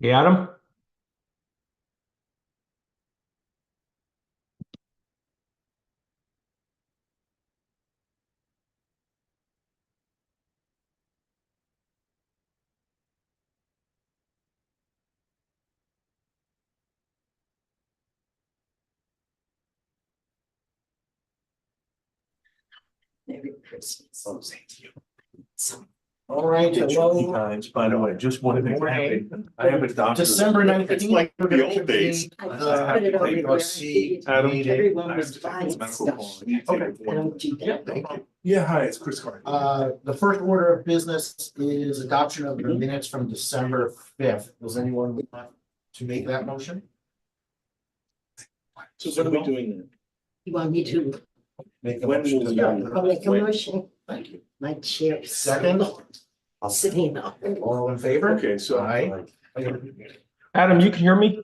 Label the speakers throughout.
Speaker 1: Hey, Adam?
Speaker 2: Merry Christmas.
Speaker 3: Oh, thank you. All right, hello.
Speaker 4: Times, by the way, just wanted to
Speaker 3: Morning.
Speaker 4: I have a doctor.
Speaker 3: December 19th.
Speaker 4: It's like the old days.
Speaker 2: I just put it over
Speaker 3: Regular
Speaker 2: where I
Speaker 3: C
Speaker 2: figured
Speaker 4: Adam,
Speaker 3: meeting.
Speaker 2: everyone was buying stuff.
Speaker 3: Okay.
Speaker 2: I don't do that.
Speaker 3: Thank you.
Speaker 4: Yeah, hi, it's Chris Carter.
Speaker 3: The first order of business is adoption of the minutes from December 5th. Does anyone want to make that motion?
Speaker 4: So what are we doing
Speaker 2: You want me to,
Speaker 3: Make the
Speaker 4: When
Speaker 3: motion
Speaker 4: will
Speaker 3: to
Speaker 4: we-
Speaker 3: adopt.
Speaker 2: I'll make a
Speaker 4: Wait.
Speaker 2: motion.
Speaker 3: Thank you.
Speaker 2: My chair is
Speaker 3: Second,
Speaker 2: sitting up.
Speaker 3: all in favor?
Speaker 4: Okay, so.
Speaker 3: Aye.
Speaker 1: Adam, you can hear me?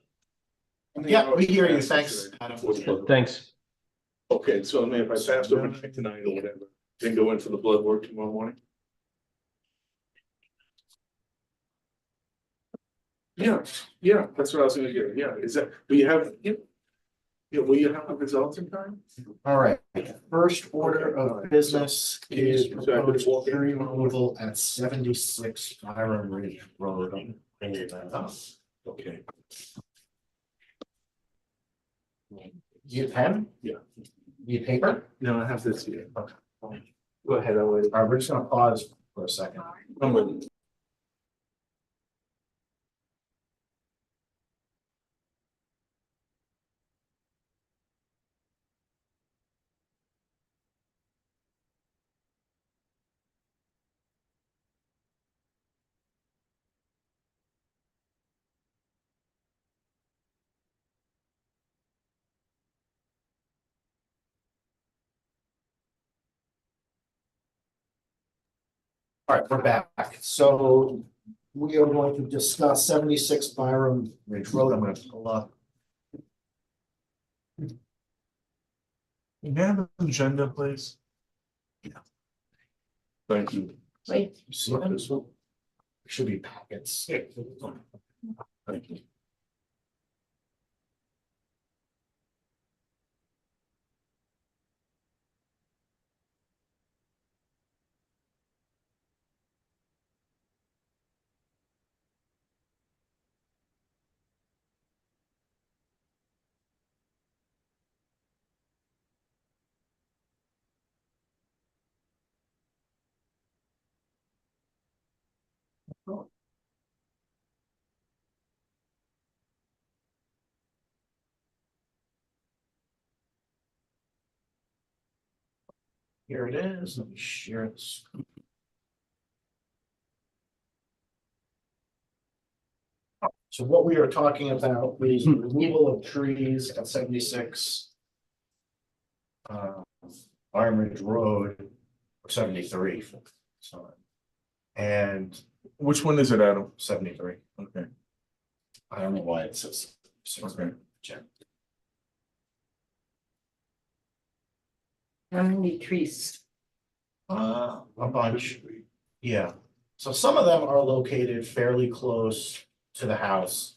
Speaker 3: Yeah, we hear you. Thanks, Adam.
Speaker 1: Thanks.
Speaker 4: Okay, so I mean, if I passed overnight tonight or whatever, then go in for the blood work tomorrow morning? Yeah, that's what I was gonna do. Yeah, is that, will you have, will you have the results in time?
Speaker 3: All right, first order of business is
Speaker 4: So I could
Speaker 3: proposed
Speaker 4: walk in.
Speaker 3: tree removal at 76 Byram Ridge Road.
Speaker 4: Okay.
Speaker 3: You have pen?
Speaker 4: Yeah.
Speaker 3: You paper?
Speaker 4: No, I have this here.
Speaker 3: Okay.
Speaker 4: Go ahead, I'll wait.
Speaker 3: All right, we're just gonna pause for a second.
Speaker 4: I'm with you.
Speaker 3: All right, we're back. So we are going to discuss 76 Byram Ridge Road. I'm gonna pull up.
Speaker 4: You have an agenda, please? Thank you.
Speaker 2: Wait,
Speaker 3: You see them? Should be packets.
Speaker 4: Thank you.
Speaker 3: Here it is. Let me share it. So what we are talking about is the removal of trees at 76 Byram Ridge Road, or 73. So, and
Speaker 4: Which one is it, Adam?
Speaker 3: 73.
Speaker 4: Okay.
Speaker 3: I don't know why it says.
Speaker 4: Okay.
Speaker 3: Check.
Speaker 2: how many trees?
Speaker 3: A bunch. Yeah, so some of them are located fairly close to the house.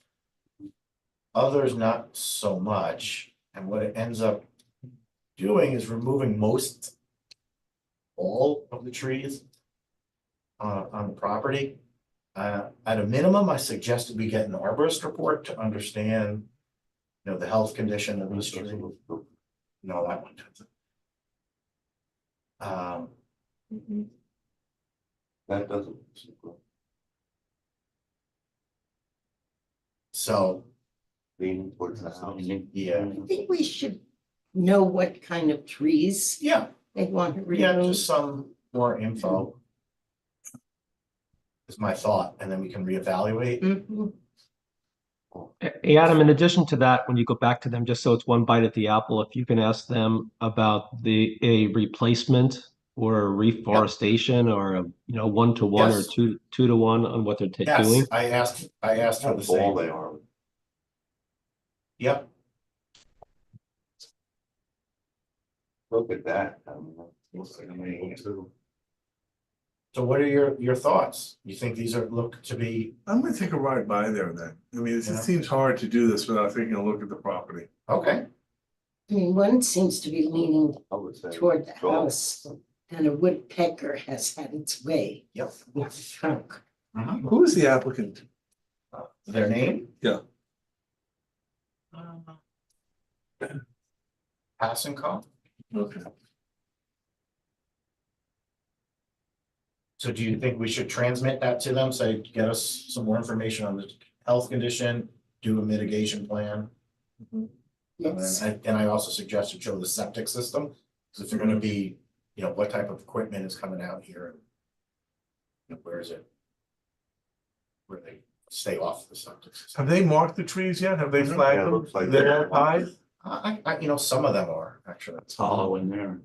Speaker 3: Others not so much, and what it ends up doing is removing all of the trees on the property. At a minimum, I suggested we get an arborist report to understand, the health condition of these trees. No, that one doesn't.
Speaker 5: That doesn't.
Speaker 3: So,
Speaker 5: Leaning towards the house.
Speaker 3: yeah,
Speaker 2: I think we should know what kind of trees
Speaker 3: yeah,
Speaker 2: they want to
Speaker 3: yeah,
Speaker 2: remove.
Speaker 3: just some more info. Is my thought, and then we can reevaluate.
Speaker 2: Mhm.
Speaker 1: Hey, Adam, in addition to that, when you go back to them, just so it's one bite at the apple, if you can ask them about a replacement or a reforestation or a, 1-to-1 or
Speaker 3: Yes.
Speaker 1: 2-to-1 on what they're
Speaker 3: Yes,
Speaker 1: doing.
Speaker 3: I asked for
Speaker 5: How
Speaker 3: the
Speaker 5: tall they
Speaker 3: same.
Speaker 5: are.
Speaker 3: Yep,
Speaker 5: Look at that. I mean, looks like a main too.
Speaker 3: So what are your thoughts? You think these look to be,
Speaker 4: I'm gonna take a ride by there then. I mean, it
Speaker 3: Yeah.
Speaker 4: seems hard to do this without taking a look at the property.
Speaker 3: okay,
Speaker 2: I mean, one seems to be leaning
Speaker 5: I would say.
Speaker 2: toward the
Speaker 5: Sure.
Speaker 2: house, and a woodpecker has had its way
Speaker 3: yep.
Speaker 2: with the trunk.
Speaker 4: Who is the applicant?
Speaker 3: Their name?
Speaker 4: Yeah.
Speaker 3: Passing call?
Speaker 4: Okay.
Speaker 3: So do you think we should transmit that to them, say, get us some more information on the health condition, do a mitigation plan?
Speaker 2: Yes,
Speaker 3: And I also suggested show the septic system, because if they're gonna be, you know, what type of equipment is coming out here? And where is it? Where they stay off the septic system.
Speaker 4: Have they marked the trees yet? Have they
Speaker 3: Mhm.
Speaker 4: flagged
Speaker 5: Yeah, it
Speaker 4: them?
Speaker 5: looks like
Speaker 4: They're
Speaker 5: they-
Speaker 4: high?
Speaker 3: You know, some of them are, actually.
Speaker 6: It's hollow in there.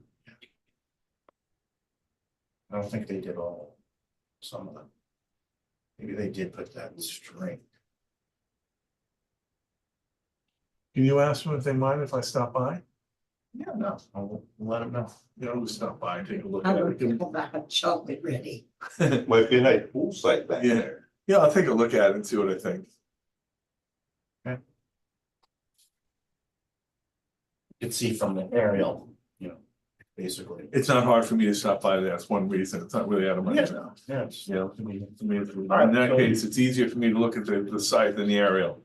Speaker 3: I don't think they did all, some of them. Maybe they did put that string.
Speaker 4: Can you ask them if they mind if I stop by?
Speaker 3: Yeah, no, I'll let them know.
Speaker 4: You know, just stop by and take a look
Speaker 2: I
Speaker 4: at
Speaker 2: would
Speaker 4: it.
Speaker 2: have the hot chocolate ready.
Speaker 5: Might be a nice pool site back
Speaker 4: Yeah.
Speaker 5: there.
Speaker 4: Yeah, I'll take a look at it and see what I think.
Speaker 3: You can see from the aerial, you know, basically.
Speaker 4: It's not hard for me to stop by there. That's one reason. It's not really out of my.
Speaker 3: Yeah, yes.
Speaker 4: Yeah, to me, in
Speaker 3: All right,
Speaker 4: that
Speaker 3: so-
Speaker 4: case, it's easier for me to look at the site than the aerial.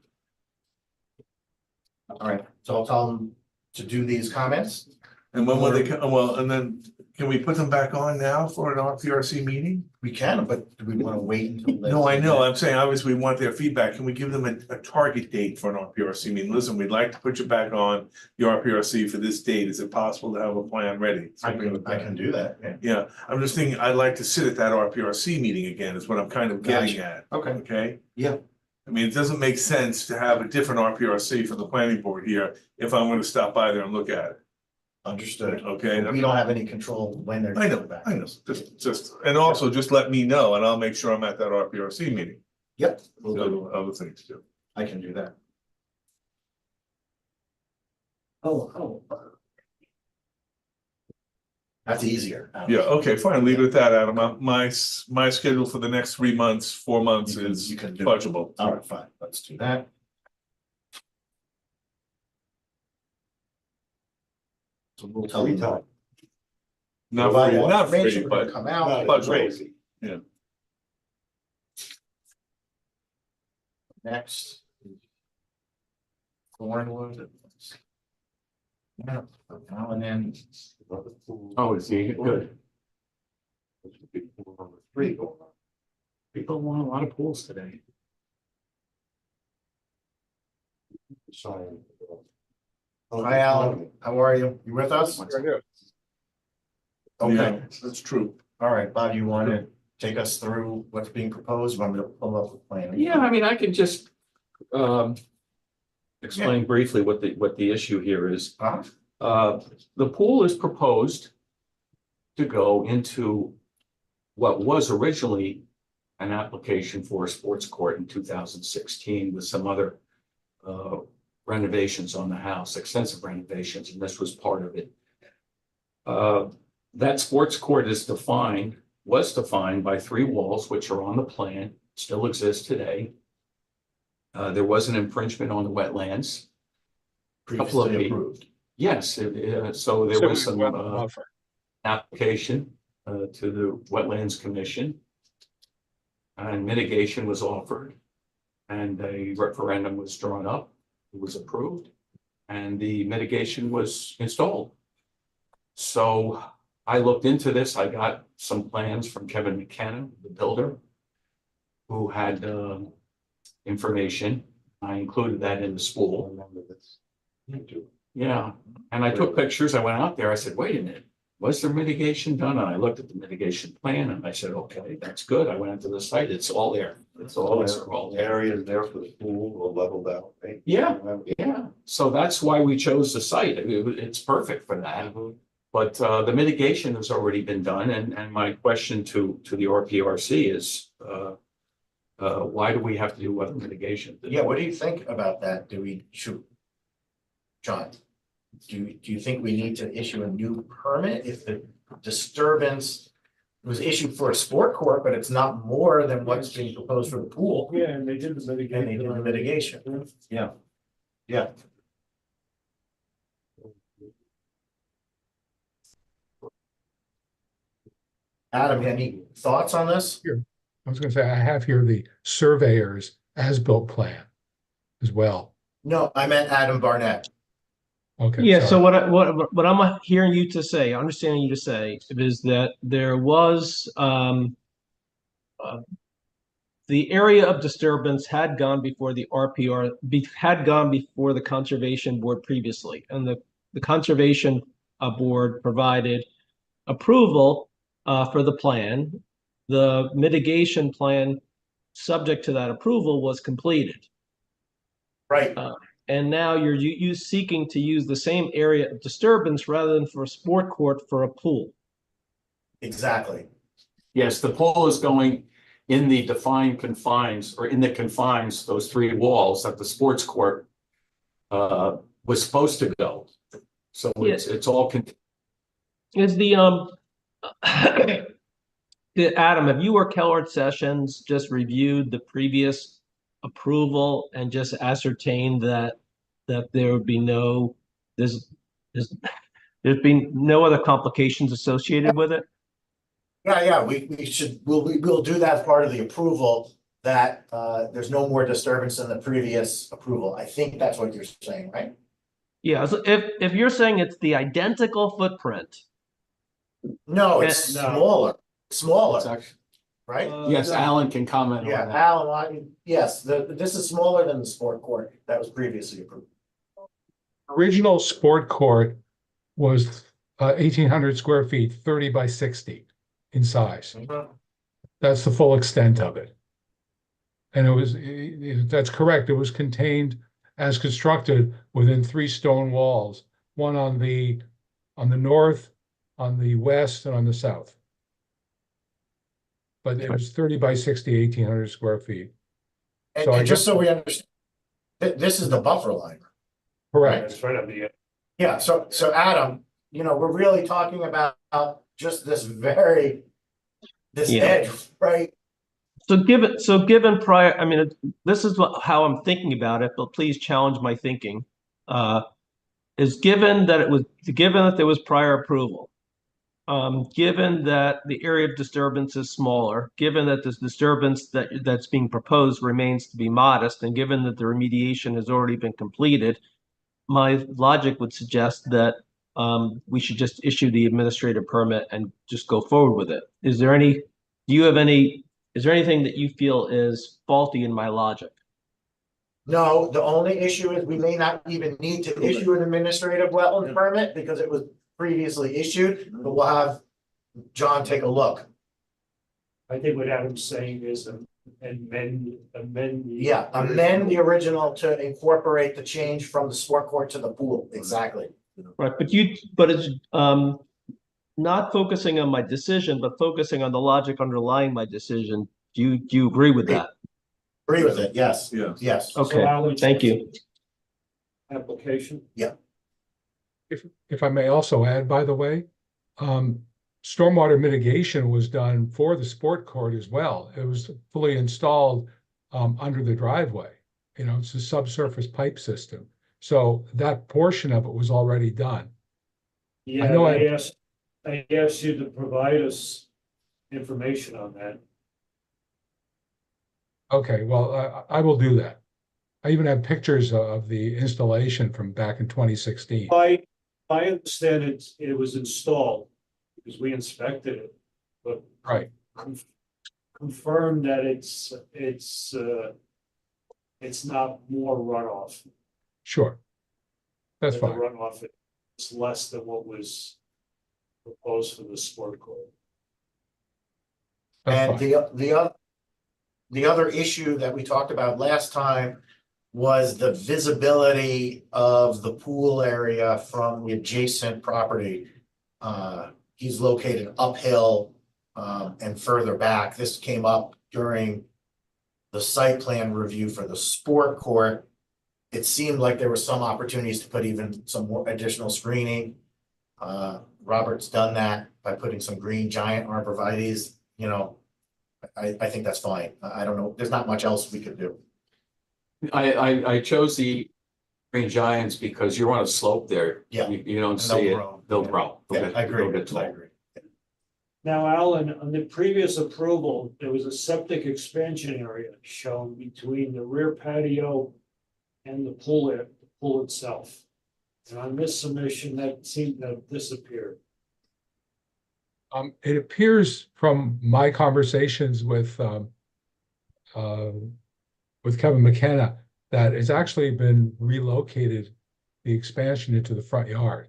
Speaker 3: All right, so I'll tell them to do these comments.
Speaker 4: And when will they, well, and then can we put them back on now for an RPRC meeting?
Speaker 3: We can, but do we want to wait until?
Speaker 4: No, I know, I'm saying obviously we want their feedback. Can we give them a target date for an RPRC meeting? Listen, we'd like to put you back on the RPRC for this date. Is it possible to have a plan ready?
Speaker 3: I can do that, yeah.
Speaker 4: Yeah, I'm just thinking, I'd like to sit at that RPRC meeting again, is what I'm kind of getting at,
Speaker 3: Okay.
Speaker 4: okay?
Speaker 3: Yeah.
Speaker 4: I mean, it doesn't make sense to have a different RPRC for the planning board here if I'm gonna stop by there and look at it,
Speaker 3: Understood.
Speaker 4: okay?
Speaker 3: We don't have any control when they're.
Speaker 4: I know,
Speaker 3: coming back.
Speaker 4: I know, just, and also just let me know and I'll make sure I'm at that RPRC meeting.
Speaker 3: Yep, we'll
Speaker 4: The
Speaker 3: do.
Speaker 4: other things too.
Speaker 3: I can do that.
Speaker 2: Oh.
Speaker 3: That's easier.
Speaker 4: Yeah, okay, fine, leave it at that, Adam. My schedule for the next 3 months, 4 months
Speaker 3: You can-
Speaker 4: is
Speaker 3: you can do it.
Speaker 4: fudgeable.
Speaker 3: All right, fine, let's do that. So we'll tell
Speaker 5: Free
Speaker 3: them.
Speaker 5: time.
Speaker 4: Not
Speaker 3: Provide
Speaker 4: free,
Speaker 3: all
Speaker 4: not free,
Speaker 3: information, we're gonna
Speaker 4: but
Speaker 3: come out.
Speaker 5: Not
Speaker 4: Fudgeable.
Speaker 5: crazy.
Speaker 3: Next. Thornwood. Yeah, now and then.
Speaker 6: Oh, is he good?
Speaker 5: Three.
Speaker 6: People want a lot of pools today.
Speaker 3: Hi, Alan, how are you? You with us?
Speaker 4: yeah,
Speaker 3: Okay,
Speaker 4: that's true.
Speaker 3: all right, Bob, you want to take us through what's being proposed? You want me to pull up the plan?
Speaker 6: Yeah, I mean, I could just explain briefly what the issue here is.
Speaker 3: Huh?
Speaker 6: The pool is proposed to go into what was originally an application for a sports court in 2016 with some other renovations on the house, extensive renovations, and this was part of it. That sports court was defined by 3 walls, which are on the plan, still exist today. There was an infringement on the wetlands. Couple of
Speaker 3: Previously
Speaker 6: feet.
Speaker 3: approved.
Speaker 6: Yes, so there was some application to the Wetlands Commission. And mitigation was offered. And a referendum was drawn up. It was approved. And the mitigation was installed. So I looked into this. I got some plans from Kevin McKenna, the builder, who had information. I included that in the spool. Yeah, and I took pictures. I went out there. I said, wait a minute, was there mitigation done? And I looked at the mitigation plan and I said, okay, that's good. I went into the site. It's all there. It's all there.
Speaker 5: Areas there for the pool or leveled out, right?
Speaker 6: Yeah. Yeah, so that's why we chose the site. I mean, it's perfect for that. But the mitigation has already been done. And my question to the RPRC is, why do we have to do weather mitigation?
Speaker 3: Yeah, what do you think about that? John, do you think we need to issue a new permit if the disturbance It was issued for a sport court, but it's not more than what's being proposed for the pool.
Speaker 7: Yeah, and they did the mitigation.
Speaker 3: And they did the mitigation. Yeah. Yeah. Adam, any thoughts on this?
Speaker 8: I was gonna say, I have here the surveyor's as-built plan as well.
Speaker 3: No, I meant Adam Barnett.
Speaker 8: Okay.
Speaker 1: Yeah, so
Speaker 8: sorry.
Speaker 1: what I'm hearing you to say, understanding you to say, is that there was uh, the area of disturbance had gone before the had gone before the Conservation Board previously, and the Conservation Board provided approval for the plan. The mitigation plan, subject to that approval, was completed.
Speaker 3: Right.
Speaker 1: And now you're seeking to use the same area of disturbance rather than for a sport court for a pool.
Speaker 3: Exactly.
Speaker 6: Yes, the pool is going in the defined confines, or in the confines, those three walls that the sports court was supposed to go. So it's all.
Speaker 1: Is the Adam, have you or Kellard Sessions just reviewed the previous approval and just ascertained that there would be there's been no other complications associated with it?
Speaker 3: Yeah, we'll do that as part of the approval, that there's no more disturbance than the previous approval. I think that's what you're saying, right?
Speaker 1: Yeah, so if you're saying it's the identical footprint.
Speaker 3: No, it's smaller, right?
Speaker 6: Yes, Alan can comment on
Speaker 3: Yeah,
Speaker 6: that.
Speaker 3: Alan, yes, this is smaller than the sport court that was previously approved.
Speaker 8: Original sport court was 1,800 square feet, 30 by 60 in size. That's the full extent of it. And that's correct. It was contained as constructed within 3 stone walls, one on the north, on the west, and on the south. But it was 30 by 60, 1,800 square feet.
Speaker 3: And just so we understand, this is the buffer line.
Speaker 8: Correct.
Speaker 7: That's right on the.
Speaker 3: Yeah, so Adam, we're really talking about just this edge, right?
Speaker 1: So given prior, I mean, this is how I'm thinking about it, but please challenge my thinking. Is given that there was prior approval, given that the area of disturbance is smaller, given that this disturbance that's being proposed remains to be modest, and given that the remediation has already been completed, my logic would suggest that we should just issue the administrative permit and just go forward with it. Is there anything that you feel is faulty in my logic?
Speaker 3: No, the only issue is we may not even need to issue an administrative wetland permit because it was previously issued, but we'll have John take a look.
Speaker 7: I think what Adam's saying is amend.
Speaker 3: Yeah, amend the original to incorporate the change from the sport court to the pool. Exactly.
Speaker 1: Right, but it's not focusing on my decision, but focusing on the logic underlying my decision. Do you agree with that?
Speaker 3: Agree with it, yes.
Speaker 4: Yeah.
Speaker 3: Yes.
Speaker 1: Okay, thank you.
Speaker 7: Application.
Speaker 8: If I may also add, by the way, stormwater mitigation was done for the sport court as well. It was fully installed under the driveway. It's a subsurface pipe system. So that portion of it was already done.
Speaker 7: Yeah, I asked you to provide us information on that.
Speaker 8: Okay, well, I will do that. I even have pictures of the installation from back in 2016.
Speaker 7: I understand it was installed because we inspected it, but
Speaker 8: Right.
Speaker 7: Confirm that it's not more runoff.
Speaker 8: Sure. That's
Speaker 7: The
Speaker 8: fine.
Speaker 7: runoff is less than what was proposed for the sport court.
Speaker 8: That's
Speaker 3: And
Speaker 8: fine.
Speaker 3: the other issue that we talked about last time was the visibility of the pool area from the adjacent property. He's located uphill and further back. This came up during the site plan review for the sport court. It seemed like there were some opportunities to put even some more additional screening. Robert's done that by putting some green giant arborvitae's, you know. I think that's fine. I don't know, there's not much else we could do.
Speaker 6: I chose the green giants because you're on a slope there.
Speaker 3: Yeah.
Speaker 6: You don't
Speaker 3: And
Speaker 6: see
Speaker 3: they'll
Speaker 6: it,
Speaker 3: grow.
Speaker 6: they'll
Speaker 3: Yeah.
Speaker 6: grow.
Speaker 3: Yeah, I agree.
Speaker 6: They'll get
Speaker 3: I
Speaker 6: tall.
Speaker 3: agree.
Speaker 7: Now, Alan, on the previous approval, there was a septic expansion area shown between the rear patio and the pool itself. And on this submission, that seemed to have disappeared.
Speaker 8: It appears from my conversations with Kevin McKenna that it's actually been relocated, the expansion into the front yard.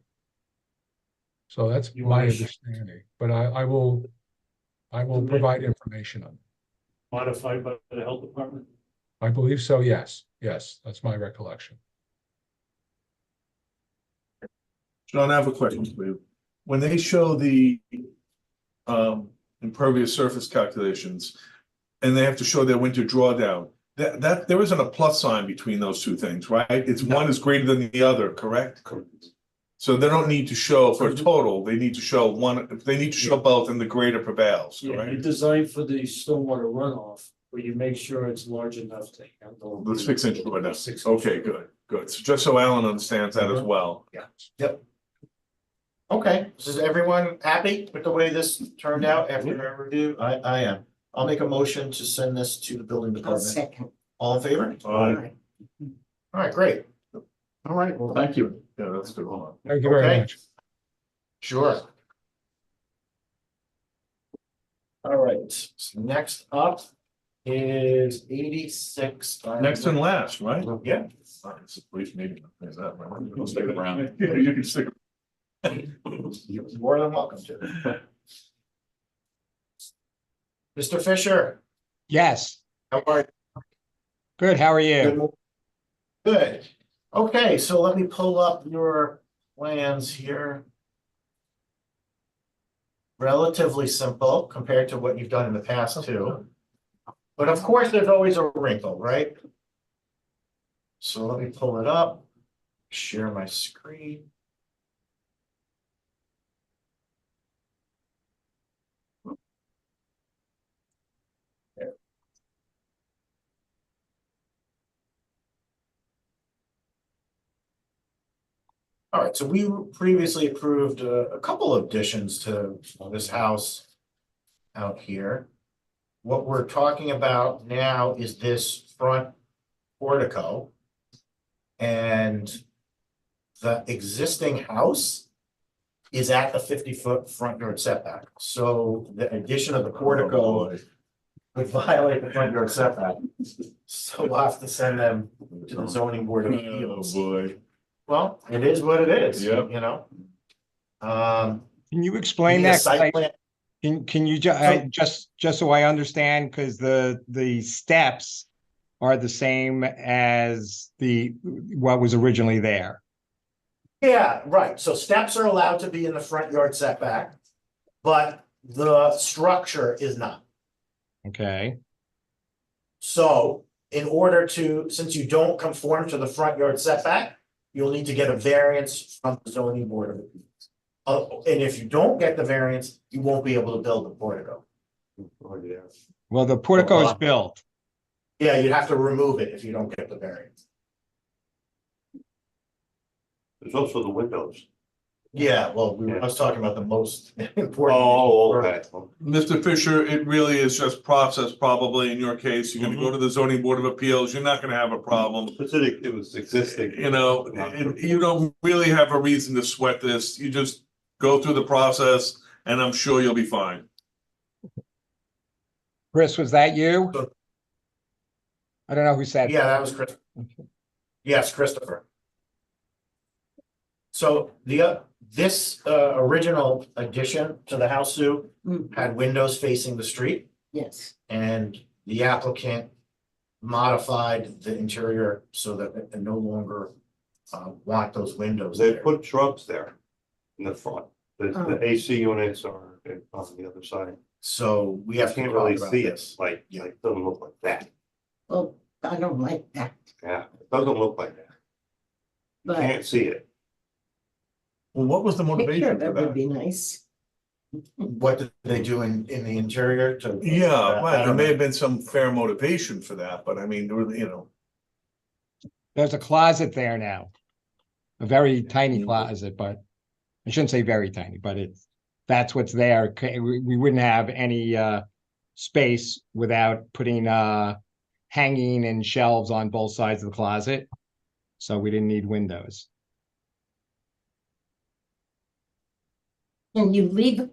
Speaker 8: So that's
Speaker 7: You
Speaker 8: my
Speaker 7: wanna sh-
Speaker 8: understanding, but I will provide information on it.
Speaker 7: Modified by the health department.
Speaker 8: I believe so, yes, that's my recollection.
Speaker 4: John, I have a question for you. When they show the impervious surface calculations and they have to show their winter drawdown, that there isn't a plus sign between those two things, right? It's one is greater than the other, correct?
Speaker 6: Correct.
Speaker 4: So they don't need to show for a total, they need to show one, they need to show both and the greater prevails,
Speaker 7: Yeah, you
Speaker 4: correct?
Speaker 7: designed for the stormwater runoff, where you make sure it's large enough to handle.
Speaker 4: The 6 inch door now.
Speaker 7: 6 inch.
Speaker 4: Okay, good. So just so Alan understands that as well.
Speaker 3: Okay, so is everyone happy with the way this turned out after our review? I am. I'll make a motion to send this to the building
Speaker 2: I'll
Speaker 3: department.
Speaker 2: second.
Speaker 3: All in favor? All right, great. All right, well, thank you.
Speaker 4: Yeah, that's good. Hold on.
Speaker 8: Thank you very
Speaker 3: Okay.
Speaker 8: much.
Speaker 3: Sure. All right, so next up is 86.
Speaker 4: Next and last, right?
Speaker 3: Yeah.
Speaker 4: It's a brief meeting. Is that right?
Speaker 6: I'll stick around.
Speaker 4: Yeah, you can stick.
Speaker 3: You're more than welcome to. Mr. Fisher,
Speaker 9: Yes,
Speaker 3: how are you?
Speaker 9: good. How are you?
Speaker 3: Good. Good. Okay, so let me pull up your plans here. Relatively simple compared to what you've done in the past too. But of course, there's always a wrinkle, right? So let me pull it up, share my screen. All right, so we previously approved a couple of additions to this house out here. What we're talking about now is this front portico. And the existing house is at the 50-foot front yard setback. So the addition of the portico would violate the front yard setback. So we'll have to send them to the zoning board of appeals.
Speaker 4: boy.
Speaker 3: Well, it is what it is,
Speaker 4: Yep.
Speaker 3: you know?
Speaker 9: Can you
Speaker 3: We
Speaker 9: explain
Speaker 3: need a
Speaker 9: that?
Speaker 3: site plan.
Speaker 9: Can you
Speaker 3: So-
Speaker 9: just so I understand, because the steps are the same as what was originally there.
Speaker 3: Yeah, right. So steps are allowed to be in the front yard setback, but the structure is not.
Speaker 9: Okay,
Speaker 3: So in order to, since you don't conform to the front yard setback, you'll need to get a variance from the zoning board of appeals. And if you don't get the variance, you won't be able to build the portico.
Speaker 9: well, the portico is
Speaker 3: wow.
Speaker 9: built.
Speaker 3: Yeah, you'd have to remove it if you don't get the variance.
Speaker 5: There's also the windows.
Speaker 3: Yeah, well, I was talking about the most important.
Speaker 5: Oh, okay.
Speaker 4: Mr. Fisher, it really is just process probably in your case. You're gonna go to the zoning board of appeals. You're not gonna have a problem.
Speaker 5: It was existing.
Speaker 4: You know, and you don't really have a reason to sweat this. You just go through the process and I'm sure you'll be fine.
Speaker 9: Chris, was that you?
Speaker 3: So-
Speaker 9: I don't know who said.
Speaker 3: Yeah, that was Chris. Yes, Christopher. So this original addition to the house, Sue, had windows facing the street,
Speaker 2: Yes,
Speaker 3: and the applicant modified the interior so that they no longer want those windows
Speaker 5: They
Speaker 3: there.
Speaker 5: put shrubs there in the front. The
Speaker 2: Oh.
Speaker 5: AC units are on the other side.
Speaker 3: So we
Speaker 5: You
Speaker 3: have to
Speaker 5: can't
Speaker 3: talk
Speaker 5: really
Speaker 3: about
Speaker 5: see it,
Speaker 3: this.
Speaker 5: like, it doesn't look like that.
Speaker 2: well, I don't like that,
Speaker 5: Yeah, it doesn't look like that. You
Speaker 2: but
Speaker 5: can't see it.
Speaker 4: Well, what was the
Speaker 2: Picture
Speaker 4: motivation
Speaker 2: of
Speaker 4: for
Speaker 2: it would
Speaker 4: that?
Speaker 2: be nice.
Speaker 3: What did they do in the interior to?
Speaker 4: Yeah,
Speaker 3: I
Speaker 4: well, there
Speaker 3: don't
Speaker 4: may
Speaker 3: know.
Speaker 4: have been some fair motivation for that, but I mean, there were,
Speaker 9: There's a closet there now. A very tiny
Speaker 4: Mhm.
Speaker 9: closet, but I shouldn't say very tiny, but that's what's there. We wouldn't have any space without putting hanging and shelves on both sides of the closet. So we didn't need windows.
Speaker 2: Can you leave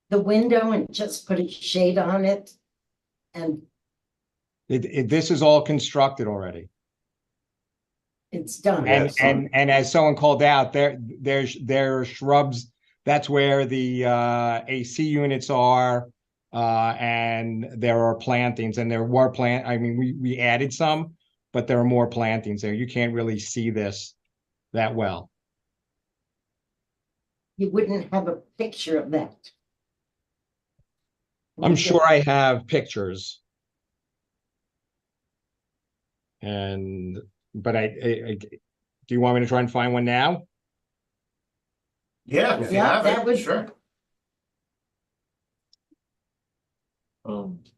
Speaker 2: the window and just put a shade on it? And
Speaker 9: This is all constructed already.
Speaker 2: it's done.
Speaker 9: And
Speaker 3: Yes.
Speaker 9: and as someone called out, there are shrubs. That's where the AC units are. And there are plantings, and there were I mean, we added some, but there are more plantings there. You can't really see this that well.
Speaker 2: You wouldn't have a picture of that.
Speaker 9: I'm sure I have pictures. And but do you want me to try and find one now?
Speaker 3: Yeah, if you
Speaker 2: Yeah,
Speaker 3: have
Speaker 2: that
Speaker 3: it,
Speaker 2: would-
Speaker 3: sure.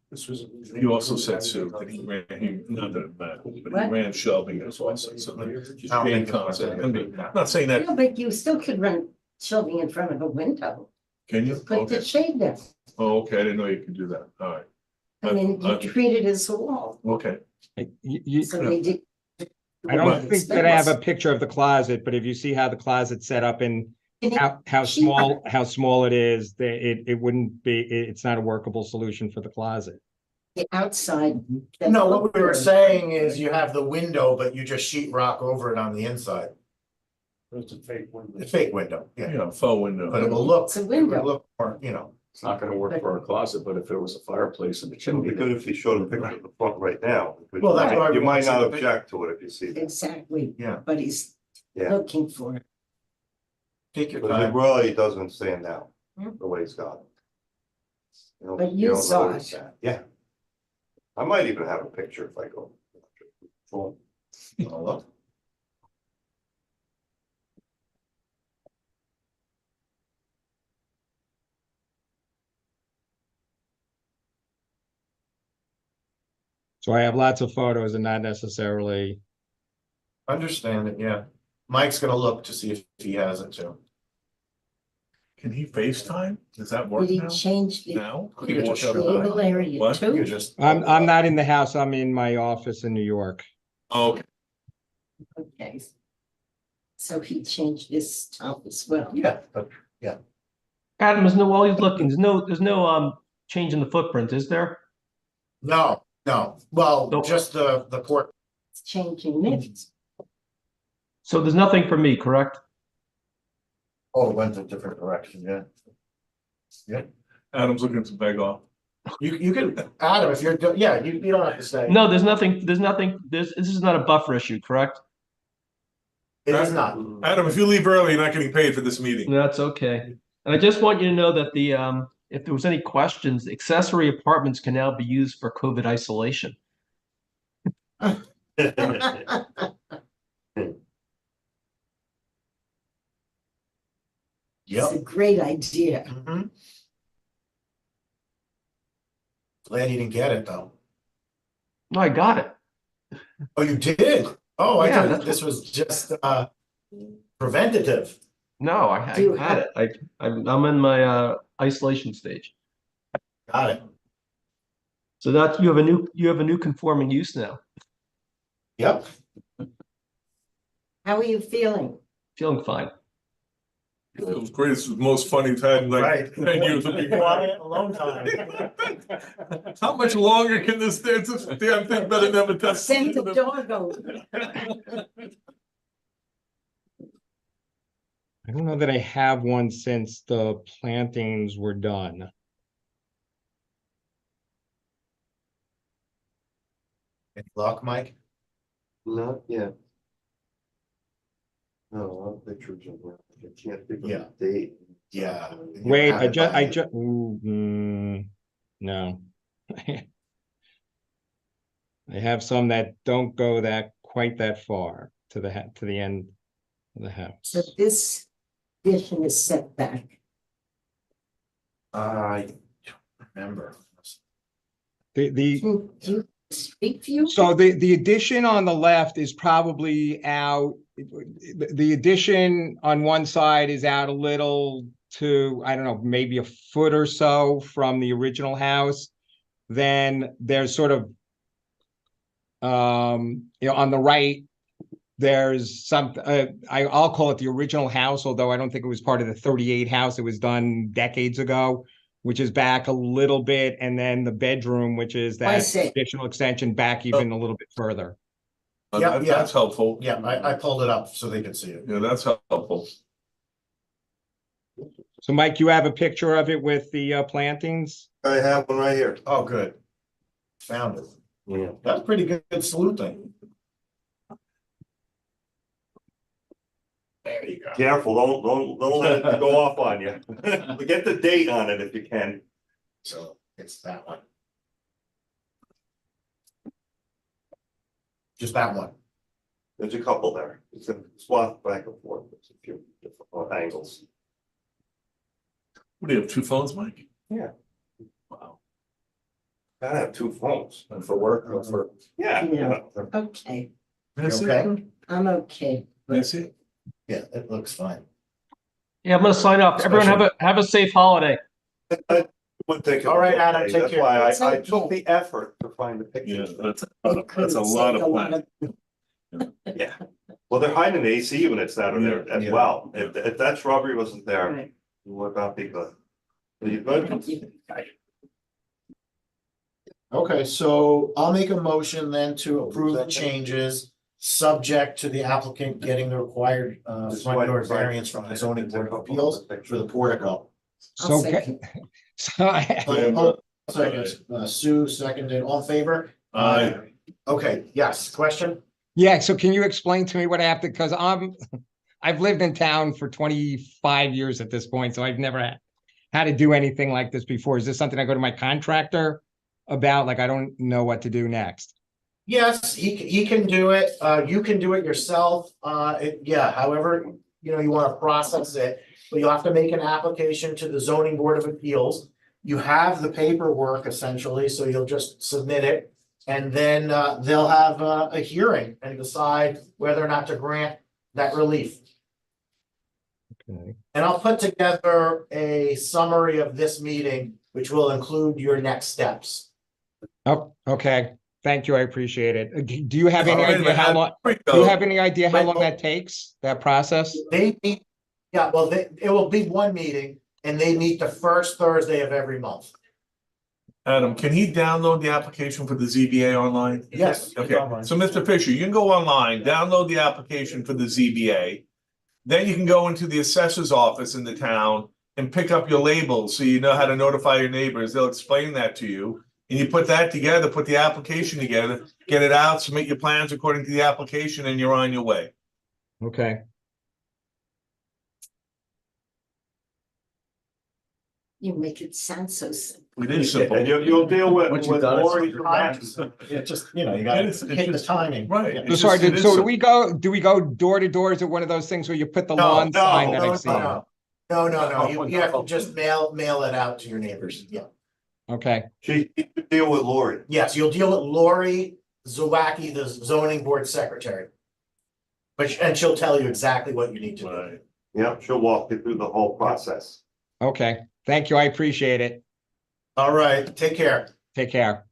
Speaker 4: This was, you also said, Sue, that not that it mattered, but he
Speaker 2: What?
Speaker 4: ran shelving as well, so the
Speaker 3: I'll
Speaker 4: shade
Speaker 3: make it
Speaker 4: concept,
Speaker 3: work.
Speaker 4: I'm not saying that,
Speaker 2: No, but you still could run shelving in front of a window.
Speaker 4: can you?
Speaker 2: Put the
Speaker 4: Okay,
Speaker 2: shade there.
Speaker 4: oh, okay, I didn't know you could do that, all right,
Speaker 2: I mean, you treat it as a wall.
Speaker 4: okay.
Speaker 2: So they did.
Speaker 9: I don't think that I have a picture of the closet, but if you see how the closet's set up and how small it is, it wouldn't be, it's not a workable solution for the closet.
Speaker 2: The outside.
Speaker 3: No, what we were saying is you have the window, but you just sheet rock over it on the inside.
Speaker 7: It's a fake window.
Speaker 3: A fake window, yeah,
Speaker 4: Yeah, faux window.
Speaker 3: but it will look,
Speaker 2: It's a
Speaker 3: it
Speaker 2: window.
Speaker 3: will look more, you know.
Speaker 6: It's not gonna work for a closet, but if there was a fireplace in the
Speaker 5: It'd
Speaker 6: chimney.
Speaker 5: be good if you showed a picture of the front right now.
Speaker 3: Well, that's why we
Speaker 5: You
Speaker 3: wanna
Speaker 5: might
Speaker 3: see
Speaker 5: not
Speaker 3: the picture.
Speaker 5: object to it if you see that.
Speaker 2: Exactly.
Speaker 3: Yeah.
Speaker 2: But he's
Speaker 5: Yeah.
Speaker 2: looking for it.
Speaker 3: Take your
Speaker 5: But it
Speaker 3: time.
Speaker 5: really doesn't stand out
Speaker 2: Hmm.
Speaker 5: the way it's got it.
Speaker 2: But you
Speaker 5: don't
Speaker 2: saw
Speaker 5: notice
Speaker 2: it.
Speaker 5: that. Yeah. I might even have a picture if I go. Full.
Speaker 3: Oh, look.
Speaker 9: So I have lots of photos and not necessarily.
Speaker 3: Understand it, yeah. Mike's gonna look to see if he has it too.
Speaker 4: Can he FaceTime? Does that work
Speaker 2: Did he
Speaker 4: now?
Speaker 2: change the
Speaker 4: Now? Could he
Speaker 3: You
Speaker 4: walk
Speaker 3: just
Speaker 4: out
Speaker 3: show
Speaker 4: of the
Speaker 2: table area
Speaker 4: What?
Speaker 3: You
Speaker 2: too?
Speaker 3: just.
Speaker 9: I'm not in the house. I'm in my office in New York.
Speaker 4: Oh, okay.
Speaker 2: Okay. So he changed this top as well.
Speaker 3: Yeah, but
Speaker 1: Adam, while he's looking, there's no change in the footprint, is there?
Speaker 3: no, well,
Speaker 1: Nope.
Speaker 3: just the port.
Speaker 2: It's changing this.
Speaker 1: So there's nothing for me, correct?
Speaker 3: Oh, it went a different direction, yeah.
Speaker 4: Adam's looking to beg off.
Speaker 3: You can, Adam, if you're, yeah, you don't have to stay.
Speaker 1: No, there's nothing, this is not a buffer issue, correct?
Speaker 3: It is not.
Speaker 4: Adam, if you leave early, you're not getting paid for this meeting.
Speaker 1: That's okay. And I just want you to know that if there was any questions, accessory apartments can now be used for COVID isolation.
Speaker 2: It's a great idea.
Speaker 3: Mhm. Glad you didn't get it though.
Speaker 1: No, I got it.
Speaker 3: Oh, you did? Oh, I
Speaker 1: Yeah,
Speaker 3: thought
Speaker 1: that's
Speaker 3: this was just preventative.
Speaker 1: No, I
Speaker 2: Do you
Speaker 1: had it. I'm in my isolation stage.
Speaker 3: Got it.
Speaker 1: So that you have a new conforming use now.
Speaker 3: Yep.
Speaker 2: How are you feeling?
Speaker 1: Feeling fine.
Speaker 4: It was great. It's the most fun you've had in like 10 years.
Speaker 3: Alone time.
Speaker 4: How much longer can this damn thing better never touch?
Speaker 2: Send the dog over.
Speaker 9: I don't know that I have one since the plantings were done.
Speaker 3: Any luck, Mike?
Speaker 5: Not yet. No, I'm pictures of it. I can't think of
Speaker 3: Yeah.
Speaker 5: the date.
Speaker 3: Yeah.
Speaker 9: Wait,
Speaker 3: have it by you.
Speaker 9: no. I have some that don't go quite that far to the end of the house.
Speaker 2: So this addition is set back?
Speaker 3: I don't remember.
Speaker 9: The
Speaker 2: Can you speak for you?
Speaker 9: So the addition on the left is probably out, the addition on one side is out a little to, I don't know, maybe a foot or so from the original house. Then there's sort of, on the right, there's some, I'll call it the original house, although I don't think it was part of the 38 house. It was done decades ago, which is back a little bit. And then the bedroom, which is
Speaker 2: I
Speaker 9: that
Speaker 2: see.
Speaker 9: additional extension back even a little bit further.
Speaker 3: Yeah, yeah.
Speaker 4: That's helpful.
Speaker 3: Yeah, I pulled it up so they could see it.
Speaker 4: Yeah, that's helpful.
Speaker 9: So Mike, you have a picture of it with the plantings?
Speaker 5: I have one right here.
Speaker 3: Oh, good. Found it.
Speaker 5: Yeah.
Speaker 3: That's pretty good sleuthing. There you go.
Speaker 5: Careful, don't let it go off on you. Get the date on it if you can.
Speaker 3: So it's that one. Just that one.
Speaker 5: There's a couple there. It's a swap back and forth. There's a few different angles.
Speaker 4: What do you have, 2 phones, Mike?
Speaker 5: Yeah.
Speaker 4: Wow.
Speaker 5: Gotta have 2 phones for work or for, yeah.
Speaker 2: Yeah. Okay,
Speaker 4: Can I see
Speaker 3: Okay.
Speaker 4: it?
Speaker 2: I'm okay.
Speaker 4: Can I see it?
Speaker 3: Yeah, it looks fine.
Speaker 1: Yeah, I'm gonna sign off. Everyone have a safe holiday.
Speaker 5: Would take
Speaker 3: All right, Adam, take
Speaker 5: That's
Speaker 3: care.
Speaker 5: why
Speaker 2: It's
Speaker 5: I
Speaker 2: okay.
Speaker 5: took the effort to find the
Speaker 4: Yeah,
Speaker 5: picture.
Speaker 4: that's
Speaker 2: It
Speaker 4: that's a
Speaker 2: could
Speaker 4: lot
Speaker 2: take
Speaker 4: of
Speaker 2: a lot
Speaker 4: planning.
Speaker 5: Yeah. Well, they're hiding the AC units that are there as
Speaker 3: Yeah.
Speaker 5: well. If that shrubbery wasn't there, it
Speaker 2: Right.
Speaker 5: would not be good. Are you good?
Speaker 3: Okay, so I'll make a motion then to approve the changes, subject to the applicant getting the required front yard variance from the zoning board of appeals for the portico.
Speaker 2: I'll
Speaker 9: So,
Speaker 2: second.
Speaker 9: so
Speaker 3: Second, Sue seconded, all in favor?
Speaker 4: Aye.
Speaker 3: Okay, yes, question?
Speaker 9: yeah, so can you explain to me what happened? Because I've lived in town for 25 years at this point, so I've never had to do anything like this before. Is this something I go to my contractor about? Like, I don't know what to do next.
Speaker 3: Yes, he can do it, you can do it yourself, yeah, however, you wanna process it. But you'll have to make an application to the zoning board of appeals. You have the paperwork essentially, so you'll just submit it. And then, they'll have a hearing and decide whether or not to grant that relief.
Speaker 9: Okay.
Speaker 3: And I'll put together a summary of this meeting, which will include your next steps.
Speaker 9: Oh, okay. Thank you. I appreciate it. Do you have any
Speaker 4: All right,
Speaker 9: idea how
Speaker 4: man.
Speaker 9: long,
Speaker 4: Here we
Speaker 9: do you
Speaker 4: go.
Speaker 9: have any idea how
Speaker 3: Wait,
Speaker 9: long
Speaker 3: oh.
Speaker 9: that takes, that process?
Speaker 3: They meet, yeah, well, it will be one meeting and they meet the first Thursday of every month.
Speaker 4: Adam, can he download the application for the ZBA online?
Speaker 3: Yes.
Speaker 4: Okay, so Mr. Fisher, you can go online, download the application for the ZBA. Then you can go into the assessor's office in the town and pick up your labels so you know how to notify your neighbors. They'll explain that to you. And you put that together, put the application together, get it out, submit your plans according to the application, and you're on your way.
Speaker 9: Okay.
Speaker 2: You make it sound so simple.
Speaker 4: It is simple.
Speaker 5: And you'll deal with
Speaker 1: What you've done is-
Speaker 5: Lori directly.
Speaker 3: It's just, you
Speaker 4: It
Speaker 3: gotta
Speaker 4: is- it's
Speaker 3: hit the
Speaker 4: just-
Speaker 3: timing.
Speaker 4: Right.
Speaker 3: Yeah.
Speaker 9: So
Speaker 4: It's
Speaker 9: sorry,
Speaker 4: just- it is
Speaker 9: so
Speaker 4: simple.
Speaker 9: do we go door to door? Is it one of those things where you put the
Speaker 3: No,
Speaker 9: lawn sign that
Speaker 3: No,
Speaker 9: I've seen?
Speaker 3: no, you have to just mail it out to your neighbors, yeah.
Speaker 9: Okay,
Speaker 5: You deal with Lori.
Speaker 3: Yes, you'll deal with Lori Zawacki, the zoning board secretary. And she'll tell you exactly what you need to do.
Speaker 4: Right.
Speaker 5: Yeah, she'll walk you through the whole process.
Speaker 9: okay. Thank you. I appreciate it.
Speaker 3: All right, take care.
Speaker 9: Take care.